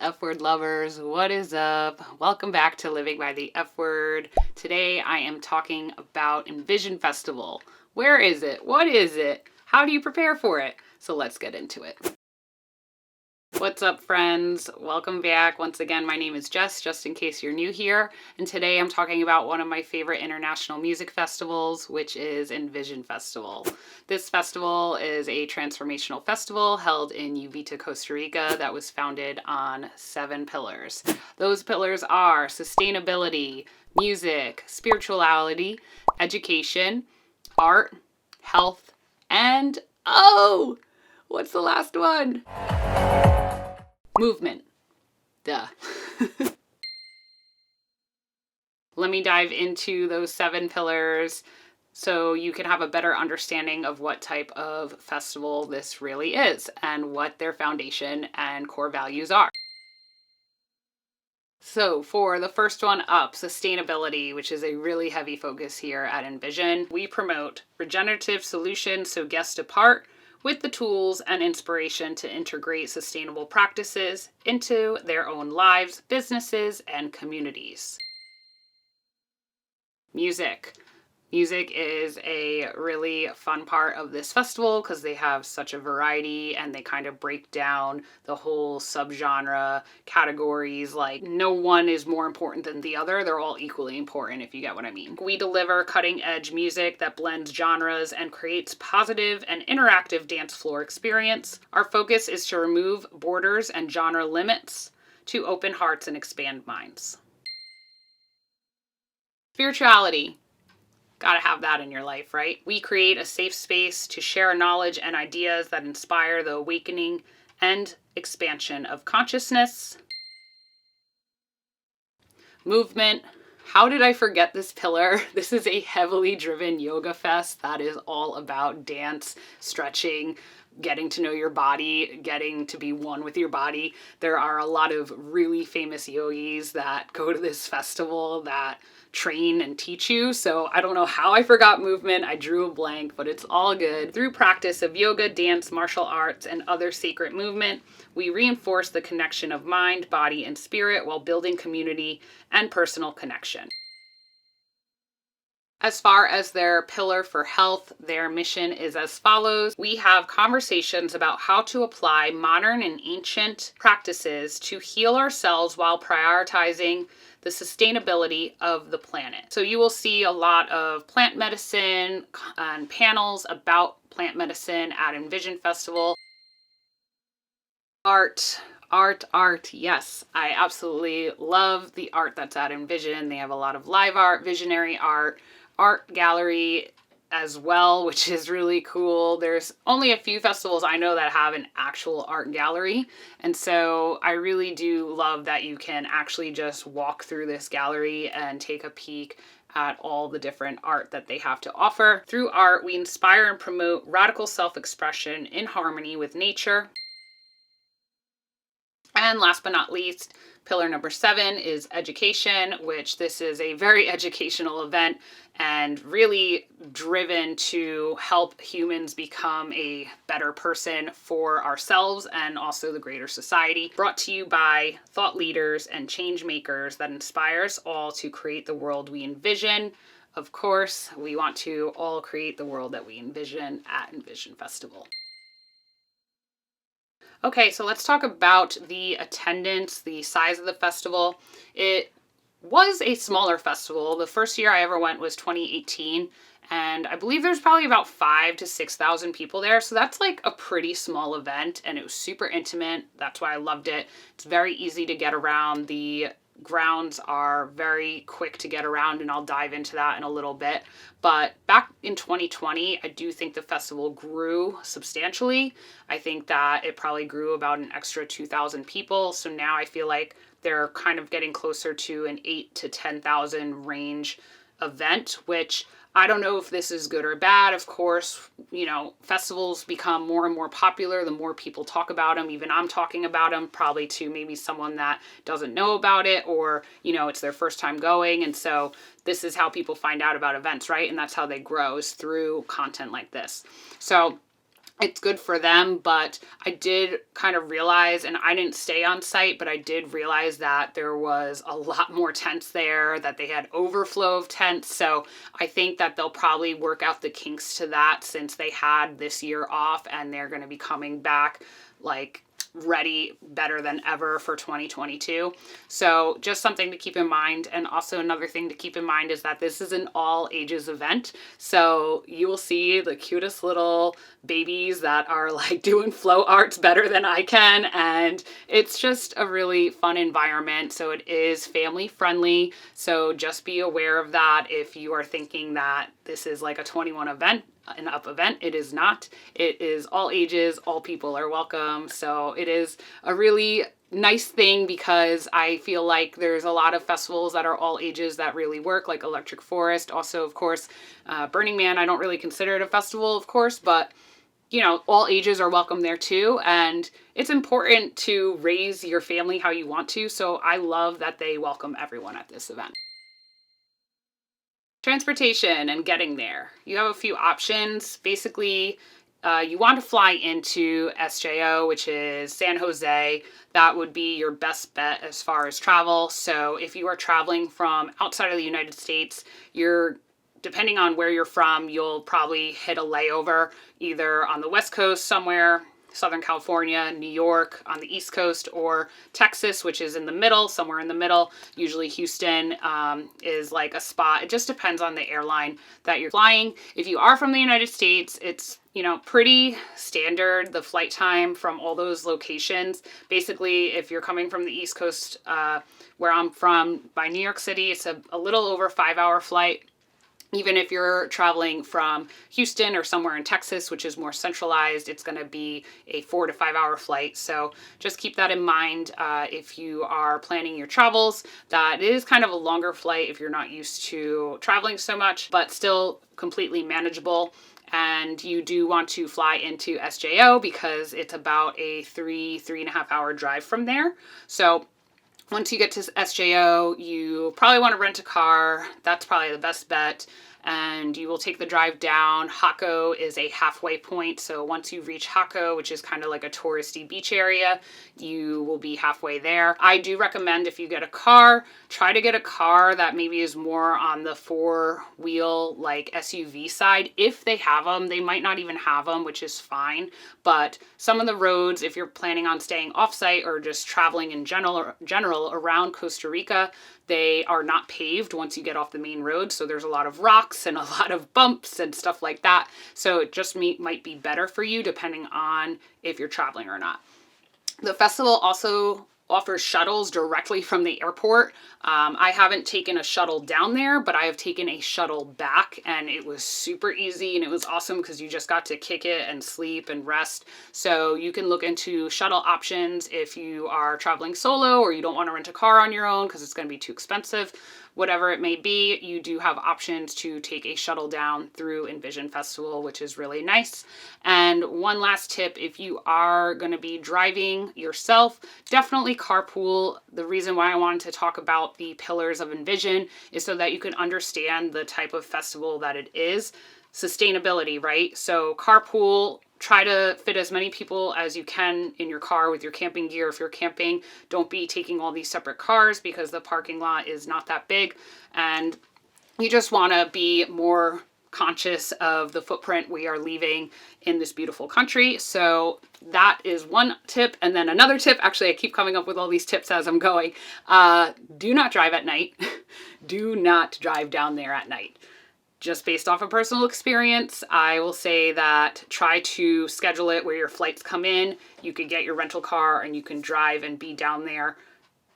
F word lovers, what is up? Welcome back to Living by the F Word. Today I am talking about Envision Festival. Where is it? What is it? How do you prepare for it? So let's get into it. What's up, friends? Welcome back. Once again, my name is Jess, just in case you're new here. And today I'm talking about one of my favorite international music festivals, which is Envision Festival. This festival is a transformational festival held in Uvita, Costa Rica that was founded on 7 pillars. Those pillars are sustainability, music, spirituality, education, art, health, and what's the last one? Movement. Duh. Let me dive into those 7 pillars so you can have a better understanding of what type of festival this really is and what their foundation and core values are. So for the first one up, sustainability, which is a really heavy focus here at Envision, we promote regenerative solutions so guests depart with the tools and inspiration to integrate sustainable practices into their own lives, businesses, and communities. Music. Music is a really fun part of this festival because they have such a variety and they kind of break down the whole subgenre categories. Like, no one is more important than the other. They're all equally important, if you get what I mean. We deliver cutting edge music that blends genres and creates positive and interactive dance floor experience. Our focus is to remove borders and genre limits to open hearts and expand minds. Spirituality. Gotta have that in your life, right? We create a safe space to share knowledge and ideas that inspire the awakening and expansion of consciousness. Movement. How did I forget this pillar? This is a heavily driven yoga fest that is all about dance, stretching, getting to know your body, getting to be one with your body. There are a lot of really famous yogis that go to this festival that train and teach you. So I don't know how I forgot movement. I drew a blank, but it's all good. Through practice of yoga, dance, martial arts, and other sacred movement, we reinforce the connection of mind, body, and spirit while building community and personal connection. As far as their pillar for health, their mission is as follows. We have conversations about how to apply modern and ancient practices to heal ourselves while prioritizing the sustainability of the planet. So you will see a lot of plant medicine and panels about plant medicine at Envision Festival. Art. Yes, I absolutely love the art that's at Envision. They have a lot of live art, visionary art gallery as well, which is really cool. There's only a few festivals I know that have an actual art gallery. And so I really do love that you can actually just walk through this gallery and take a peek at all the different art that they have to offer. Through art, we inspire and promote radical self-expression in harmony with nature. And last but not least, pillar number 7 is education, which this is a very educational event and really driven to help humans become a better person for ourselves and also the greater society. Brought to you by thought leaders and change makers that inspire us all to create the world we envision. Of course, we want to all create the world that we envision at Envision Festival. Okay, so let's talk about the attendance, the size of the festival. It was a smaller festival. The first year I ever went was 2018, and I believe there's probably about 5,000 to 6,000 people there. So that's like a pretty small event, and it was super intimate. That's why I loved it. It's very easy to get around. The grounds are very quick to get around, and I'll dive into that in a little bit. But back in 2020, I do think the festival grew substantially. I think that it probably grew about an extra 2,000 people. So now I feel like they're kind of getting closer to an 8,000 to 10,000 range event, which I don't know if this is good or bad. Of course, you know, festivals become more and more popular the more people talk about them. Even I'm talking about them, probably to maybe someone that doesn't know about it, or, you know, it's their first time going. And so this is how people find out about events, right? And that's how they grow, is through content like this. So it's good for them, but I did kind of realize, and I didn't stay on site, but I did realize that there was a lot more tents there, that they had overflow of tents. So I think that they'll probably work out the kinks to that, since they had this year off and they're going to be coming back like ready better than ever for 2022. So just something to keep in mind. And also another thing to keep in mind is that this is an all ages event. So you will see the cutest little babies that are like doing flow arts better than I can. And it's just a really fun environment. So it is family friendly. So just be aware of that if you are thinking that this is like a 21 event, an up event. It is not. It is all ages, all people are welcome. So it is a really nice thing, because I feel like there's a lot of festivals that are all ages that really work, like Electric Forest. Also, of course, Burning Man, I don't really consider it a festival, of course, but you know, all ages are welcome there too. And it's important to raise your family how you want to. So I love that they welcome everyone at this event. Transportation and getting there. You have a few options. Basically, you want to fly into SJO, which is San Jose. That would be your best bet as far as travel. So if you are traveling from outside of the United States, depending on where you're from, you'll probably hit a layover either on the West Coast somewhere, Southern California, New York on the East Coast, or Texas, which is in the middle, somewhere in the middle. Usually Houston is like a spot. It just depends on the airline that you're flying. If you are from the United States, it's, you know, pretty standard, the flight time from all those locations. Basically, if you're coming from the East Coast, where I'm from, by New York City, it's a little over 5-hour flight. Even if you're traveling from Houston or somewhere in Texas, which is more centralized, it's going to be a 4 to 5 hour flight. So just keep that in mind if you are planning your travels, that it is kind of a longer flight if you're not used to traveling so much, but still completely manageable. And you do want to fly into SJO because it's about a 3.5 hour drive from there. So once you get to SJO, you probably want to rent a car. That's probably the best bet. And you will take the drive down. Hako is a halfway point. So once you reach Hako, which is kind of like a touristy beach area, you will be halfway there. I do recommend, if you get a car, try to get a car that maybe is more on the 4-wheel, like SUV side. If they have them, they might not even have them, which is fine. But some of the roads, if you're planning on staying offsite or just traveling in general around Costa Rica, they are not paved once you get off the main road. So there's a lot of rocks and a lot of bumps and stuff like that. So it just might be better for you depending on if you're traveling or not. The festival also offers shuttles directly from the airport. I haven't taken a shuttle down there, but I have taken a shuttle back, and it was super easy and it was awesome because you just got to kick it and sleep and rest. So you can look into shuttle options if you are traveling solo or you don't want to rent a car on your own because it's going to be too expensive. Whatever it may be, you do have options to take a shuttle down through Envision Festival, which is really nice. And one last tip, if you are going to be driving yourself, definitely carpool. The reason why I wanted to talk about the pillars of Envision is so that you can understand the type of festival that it is. Sustainability, right? So carpool. Try to fit as many people as you can in your car with your camping gear. If you're camping, don't be taking all these separate cars because the parking lot is not that big. And you just want to be more conscious of the footprint we are leaving in this beautiful country. So that is one tip. And then another tip, actually, I keep coming up with all these tips as I'm going. Do not drive at night. Do not drive down there at night. Just based off of personal experience, I will say that try to schedule it where your flights come in. You can get your rental car and you can drive and be down there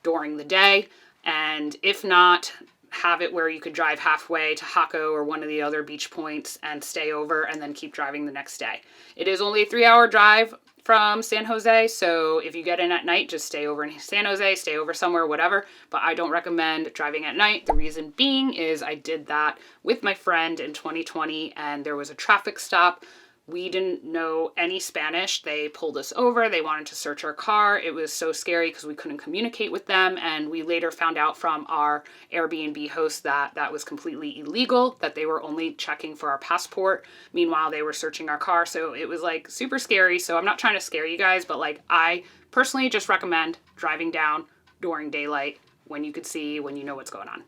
during the day. And if not, have it where you could drive halfway to Hako or one of the other beach points and stay over and then keep driving the next day. It is only a 3-hour drive from San Jose, so if you get in at night, just stay over in San Jose, stay over somewhere, whatever, but I don't recommend driving at night. The reason being is I did that with my friend in 2020 and there was a traffic stop We didn't know any Spanish. They pulled us over. They wanted to search our car. It was so scary because we couldn't communicate with them. And we later found out from our Airbnb host that that was completely illegal, that they were only checking for our passport. Meanwhile, they were searching our car. So it was like super scary. So I'm not trying to scare you guys, but like I personally just recommend driving down during daylight when you can see, when you know what's going on.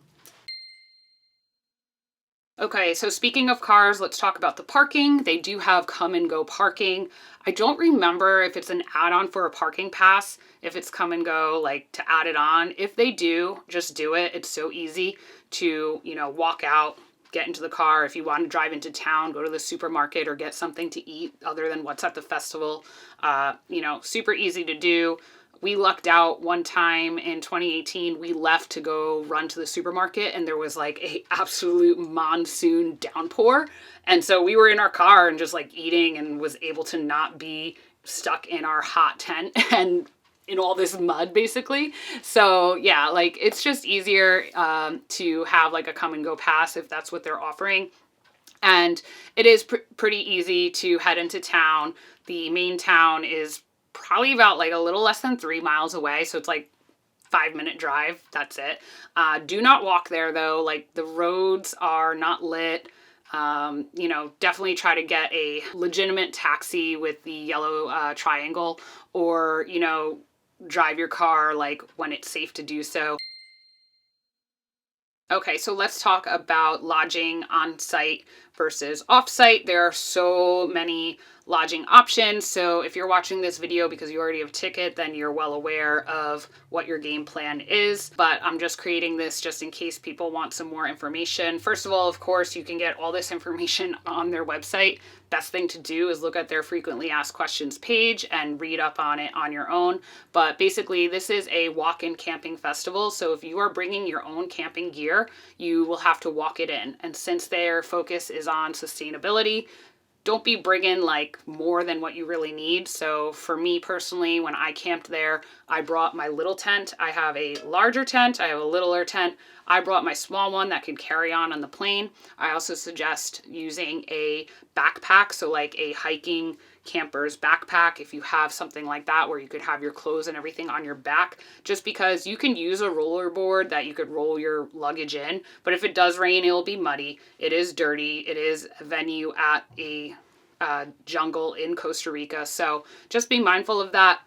Okay, so speaking of cars, let's talk about the parking. They do have come and go parking. I don't remember if it's an add-on for a parking pass, if it's come and go, like to add it on. If they do, just do it. It's so easy to, walk out, get into the car. If you want to drive into town, go to the supermarket or get something to eat other than what's at the festival. Super easy to do. We lucked out one time in 2018. We left to go run to the supermarket and there was like a absolute monsoon downpour. And so we were in our car and just like eating and was able to not be stuck in our hot tent and in all this mud basically. So yeah, like it's just easier to have like a come and go pass if that's what they're offering. And it is pretty easy to head into town. The main town is probably about like a little less than 3 miles away. So it's like 5-minute drive. That's it. Do not walk there though. Like the roads are not lit. Definitely try to get a legitimate taxi with the yellow triangle or, drive your car like when it's safe to do so. Okay, so let's talk about lodging on site versus off site. There are so many lodging options. So if you're watching this video because you already have a ticket, then you're well aware of what your game plan is. But I'm just creating this just in case people want some more information. First of all, of course, you can get all this information on their website. Best thing to do is look at their frequently asked questions page and read up on it on your own. But basically, this is a walk-in camping festival. So if you are bringing your own camping gear, you will have to walk it in. And since their focus is on sustainability, don't be bringing like more than what you really need. So for me personally, when I camped there, I brought my little tent. I have a larger tent. I have a littler tent. I brought my small one that could carry on the plane. I also suggest using a backpack. So like a hiking camper's backpack, if you have something like that where you could have your clothes and everything on your back, just because you can use a roller board that you could roll your luggage in. But if it does rain, it'll be muddy. It is dirty. It is a venue at a jungle in Costa Rica. So just be mindful of that.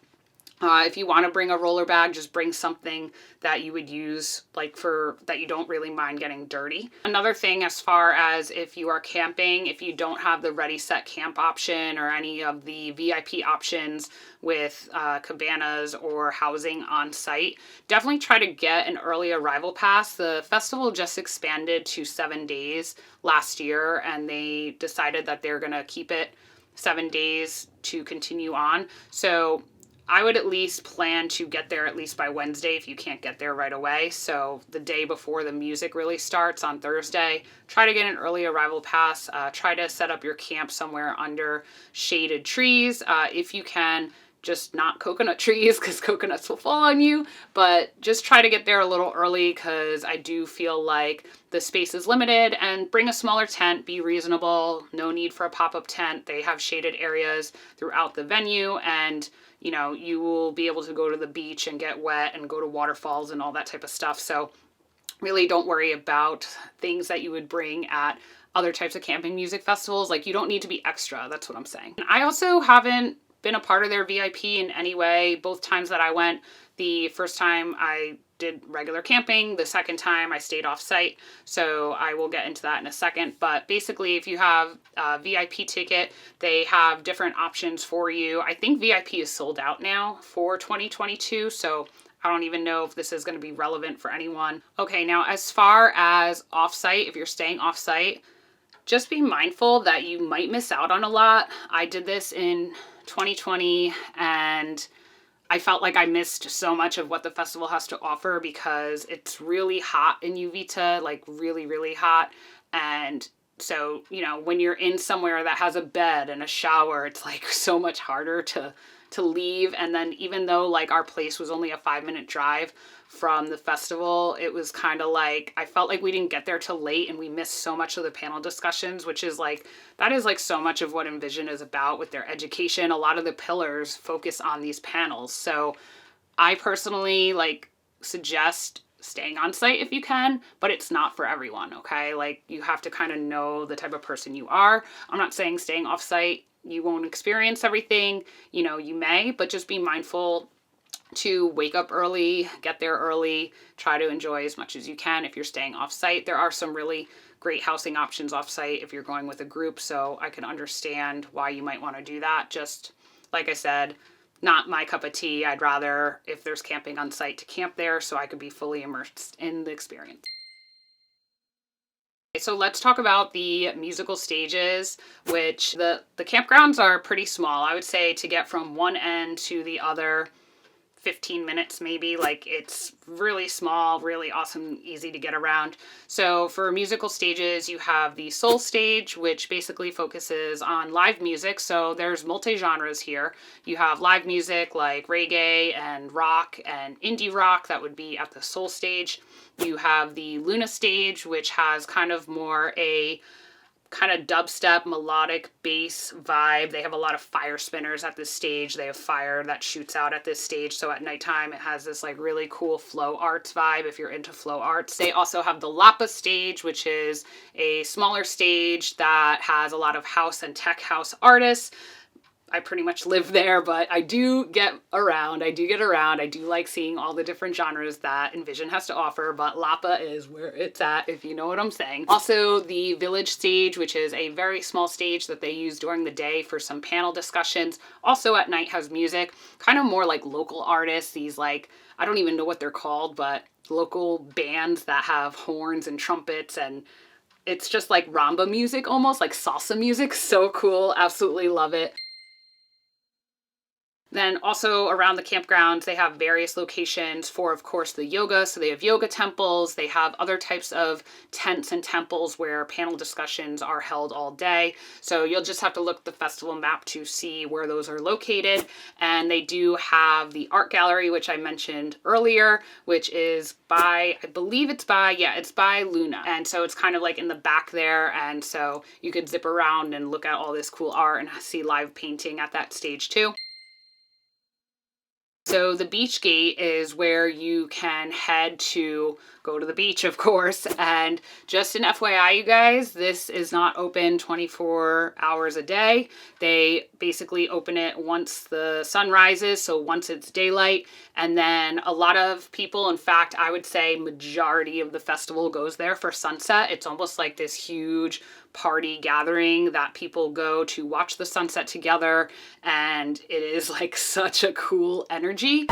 If you want to bring a roller bag, just bring something that you would use that you don't really mind getting dirty. Another thing, as far as if you are camping, if you don't have the ready set camp option or any of the VIP options with cabanas or housing on site, definitely try to get an early arrival pass. The festival just expanded to 7 days last year and they decided that they're going to keep it 7 days to continue on. So I would at least plan to get there at least by Wednesday if you can't get there right away. So the day before the music really starts on Thursday, try to get an early arrival pass. Try to set up your camp somewhere under shaded trees. If you can, just not coconut trees because coconuts will fall on you, but just try to get there a little early because I do feel like the space is limited. And bring a smaller tent, be reasonable. No need for a pop-up tent. They have shaded areas throughout the venue and you will be able to go to the beach and get wet and go to waterfalls and all that type of stuff. So really don't worry about things that you would bring at other types of camping music festivals. Like you don't need to be extra. That's what I'm saying. I also haven't been a part of their VIP in any way. Both times that I went, the first time I did regular camping, the second time I stayed off site. So I will get into that in a second. But basically, if you have a VIP ticket, they have different options for you. I think VIP is sold out now for 2022. So I don't even know if this is going to be relevant for anyone. Okay, now as far as offsite, if you're staying offsite, just be mindful that you might miss out on a lot. I did this in 2020 and I felt like I missed so much of what the festival has to offer because it's really hot in Uvita, like really, really hot. And so, when you're in somewhere that has a bed and a shower, it's like so much harder to to leave. And then even though like our place was only a 5-minute drive from the festival, it was kind of like, I felt like we didn't get there till late and we missed so much of the panel discussions, which is like, that is like so much of what Envision is about with their education. A lot of the pillars focus on these panels. So I personally like suggest staying on site if you can, but it's not for everyone, okay? Like you have to kind of know the type of person you are. I'm not saying staying off site, you won't experience everything, you know, you may, but just be mindful to wake up early, get there early, try to enjoy as much as you can if you're staying off site. There are some really great housing options off site if you're going with a group, so I can understand why you might want to do that. Just like I said, not my cup of tea. I'd rather, if there's camping on site, to camp there so I could be fully immersed in the experience. So let's talk about the musical stages, which the campgrounds are pretty small. I would say to get from one end to the other, 15 minutes maybe. Like it's really small, really awesome, easy to get around. So for musical stages, you have the soul stage, which basically focuses on live music. So there's multi-genres here. You have live music like reggae and rock and indie rock that would be at the soul stage. You have the Luna stage, which has kind of more a kind of dubstep melodic bass vibe. They have a lot of fire spinners at this stage. They have fire that shoots out at this stage. So at nighttime, it has this like really cool flow arts vibe if you're into flow arts. They also have the Lapa stage, which is a smaller stage that has a lot of house and tech house artists. I pretty much live there, but I do get around. I do like seeing all the different genres that Envision has to offer, but Lapa is where it's at, if you know what I'm saying. Also, the Village stage, which is a very small stage that they use during the day for some panel discussions. Also at night has music, kind of more like local artists. These like, I don't even know what they're called, but local bands that have horns and trumpets, and it's just like rumba music, almost like salsa music. So cool. Absolutely love it. Then also around the campgrounds, they have various locations for, of course, the yoga. So they have yoga temples. They have other types of tents and temples where panel discussions are held all day. So you'll just have to look at the festival map to see where those are located. And they do have the art gallery, which I mentioned earlier, which is by, I believe it's by Luna. And so it's kind of like in the back there. And so you could zip around and look at all this cool art and see live painting at that stage too. So the beach gate is where you can head to go to the beach, of course. And just an FYI, you guys, this is not open 24 hours a day. They basically open it once the sun rises, so once it's daylight. And then a lot of people, in fact, I would say majority of the festival goes there for sunset. It's almost like this huge party gathering that people go to watch the sunset together, and it is like such a cool energy.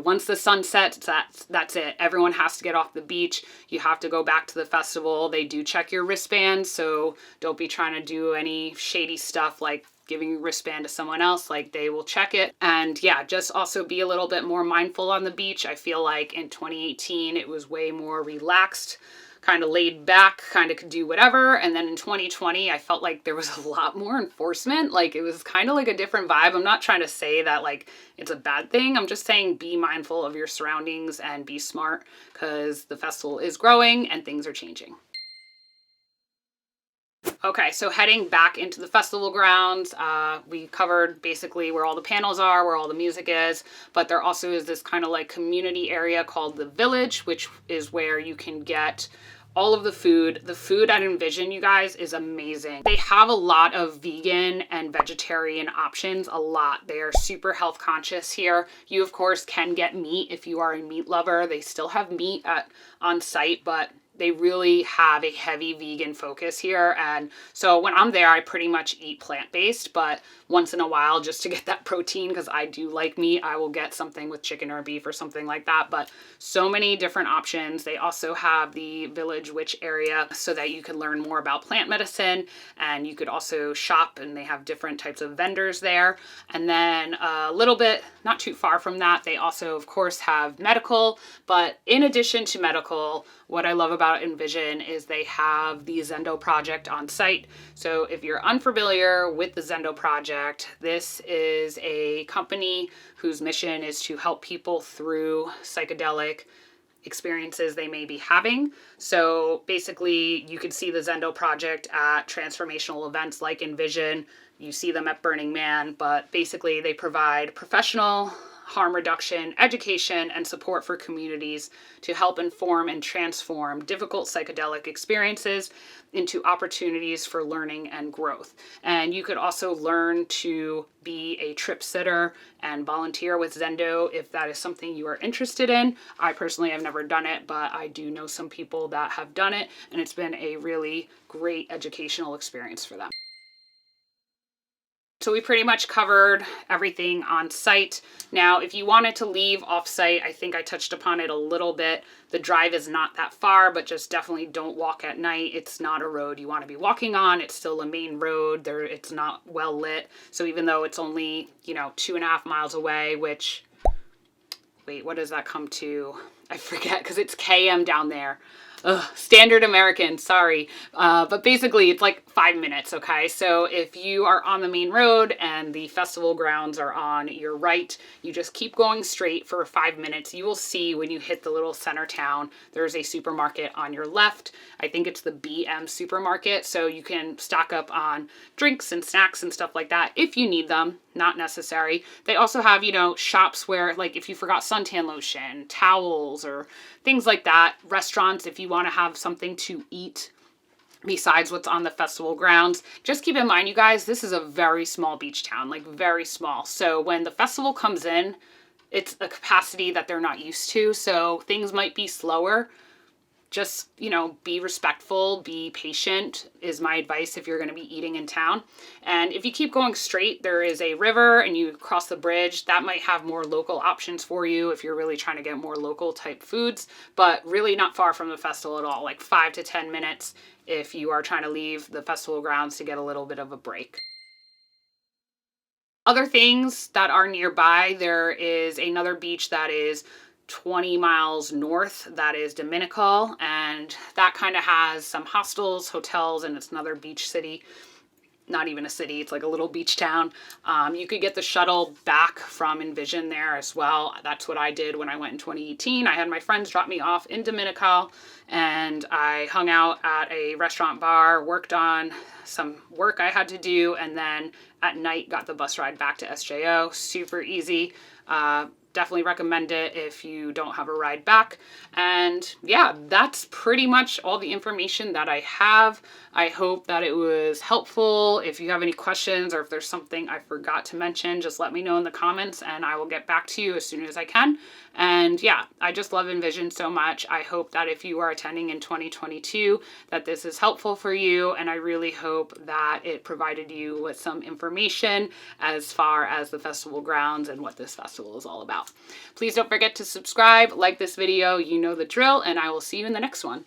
Once the sun sets, that's it. Everyone has to get off the beach. You have to go back to the festival. They do check your wristbands, so don't be trying to do any shady stuff like giving your wristband to someone else. Like, they will check it. And yeah, just also be a little bit more mindful on the beach. I feel like in 2018, it was way more relaxed, kind of laid back, kind of could do whatever. And then in 2020, I felt like there was a lot more enforcement. Like, it was kind of like a different vibe. I'm not trying to say that like it's a bad thing. I'm just saying be mindful of your surroundings and be smart, because the festival is growing and things are changing. Okay, so heading back into the festival grounds, we covered basically where all the panels are, where all the music is, but there also is this kind of like community area called the Village, which is where you can get all of the food. The food at Envision, you guys, is amazing. They have a lot of vegan and vegetarian options, a lot. They are super health conscious here. You, of course, can get meat if you are a meat lover. They still have meat on site, but they really have a heavy vegan focus here. And so when I'm there, I pretty much eat plant-based, but once in a while, just to get that protein, because I do like meat, I will get something with chicken or beef or something like that. But so many different options. They also have the Village Witch area so that you can learn more about plant medicine, and you could also shop, and they have different types of vendors there. And then a little bit, not too far from that, they also, of course, have medical. But in addition to medical, what I love about Envision is they have the Zendo project on site. So if you're unfamiliar with the Zendo project, this is a company whose mission is to help people through psychedelic experiences they may be having. So basically, you can see the Zendo project at transformational events like Envision. You see them at Burning Man, but basically they provide professional harm reduction, education, and support for communities to help inform and transform difficult psychedelic experiences into opportunities for learning and growth. And you could also learn to be a trip sitter and volunteer with Zendo if that is something you are interested in. I personally have never done it, but I do know some people that have done it, and it's been a really great educational experience for them. So we pretty much covered everything on site. Now, if you wanted to leave offsite, I think I touched upon it a little bit. The drive is not that far, but just definitely don't walk at night. It's not a road you want to be walking on. It's still a main road. It's not well lit. So even though it's only, 2.5 miles away, which, wait, what does that come to? I forget, because it's KM down there. Standard American, sorry. But basically it's like 5 minutes, okay? So if you are on the main road and the festival grounds are on your right, you just keep going straight for 5 minutes. You will see when you hit the little center town, there's a supermarket on your left. I think it's the BM supermarket. So you can stock up on drinks and snacks and stuff like that if you need them. Not necessary. They also have, shops where, like, if you forgot suntan lotion, towels, or things like that. Restaurants, if you want to have something to eat besides what's on the festival grounds. Just keep in mind, you guys, this is a very small beach town, like very small. So when the festival comes in, it's a capacity that they're not used to. So things might be slower. Just, be respectful, be patient is my advice if you're going to be eating in town. And if you keep going straight, there is a river and you cross the bridge. That might have more local options for you if you're really trying to get more local type foods, but really not far from the festival at all, like 5 to 10 minutes if you are trying to leave the festival grounds to get a little bit of a break. Other things that are nearby, there is another beach that is 20 miles north, that is Dominical, and that kind of has some hostels, hotels, and it's another beach city. Not even a city, it's like a little beach town. You could get the shuttle back from Envision there as well. That's what I did when I went in 2018. I had my friends drop me off in Dominical, and I hung out at a restaurant bar, worked on some work I had to do, and then at night got the bus ride back to SJO. Super easy. Definitely recommend it if you don't have a ride back. And yeah, that's pretty much all the information that I have. I hope that it was helpful. If you have any questions or if there's something I forgot to mention, just let me know in the comments and I will get back to you as soon as I can. And yeah, I just love Envision so much. I hope that if you are attending in 2022, that this is helpful for you. And I really hope that it provided you with some information as far as the festival grounds and what this festival is all about. Please don't forget to subscribe, like this video, you know the drill, and I will see you in the next one.